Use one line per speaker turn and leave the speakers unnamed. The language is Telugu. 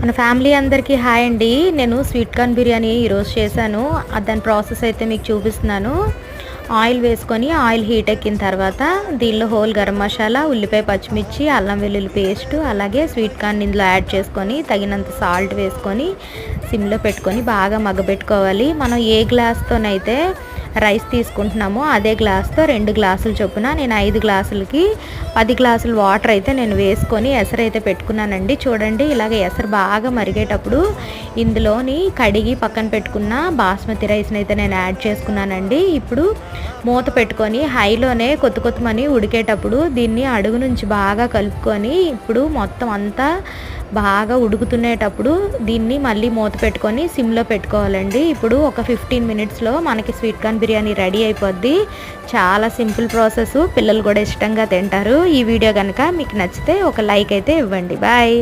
మన ఫ్యామిలీ అందరికీ హాయ్ అండి. నేను స్వీట్ కార్న్ బిర్యానీ ఈరోజు చేశాను. దాని ప్రాసెస్ అయితే మీకు చూపిస్తున్నాను. ఆయిల్ వేసుకొని ఆయిల్ హీట్ ఎక్కిన తర్వాత దీనిలో హోల్ గరం మసాలా, ఉల్లిపాయ, పచ్చిమిర్చి, అల్లం వెల్లుల్లి పేస్ట్, అలాగే స్వీట్ కార్న్ ఇందులో యాడ్ చేసుకొని తగినంత సాల్ట్ వేసుకొని సిమ్లో పెట్టుకొని బాగా మగ్గబెట్టుకోవాలి. మనం ఏ గ్లాస్తోనైతే రైస్ తీసుకుంటున్నామో అదే గ్లాస్తో 2 గ్లాసులు చొప్పున నేను 5 గ్లాసులకి 10 గ్లాసులు వాటర్ అయితే నేను వేసుకొని ఎసరు అయితే పెట్టుకున్నానండి. చూడండి, ఇలాగ ఎసరు బాగా మరిగేటప్పుడు ఇందులోని కడిగి పక్కన పెట్టుకున్న బాస్మతి రైస్ని అయితే నేను యాడ్ చేసుకున్నానండి. ఇప్పుడు మూత పెట్టుకొని హైలోనే కొత్తుమని ఉడికేటప్పుడు దీన్ని అడుగు నుంచి బాగా కలుపుకొని ఇప్పుడు మొత్తం అంతా బాగా ఉడుకుతునేటప్పుడు దీన్ని మళ్ళీ మూత పెట్టుకొని సిమ్లో పెట్టుకోవాలండి. ఇప్పుడు ఒక 15 మినిట్స్లో మనకి స్వీట్ కార్న్ బిర్యానీ రెడీ అయిపోద్ది. చాలా సింపుల్ ప్రాసెస్, పిల్లలు కూడా ఇష్టంగా తింటారు. ఈ వీడియో కనుక మీకు నచ్చితే ఒక లైక్ అయితే ఇవ్వండి. బాయ్.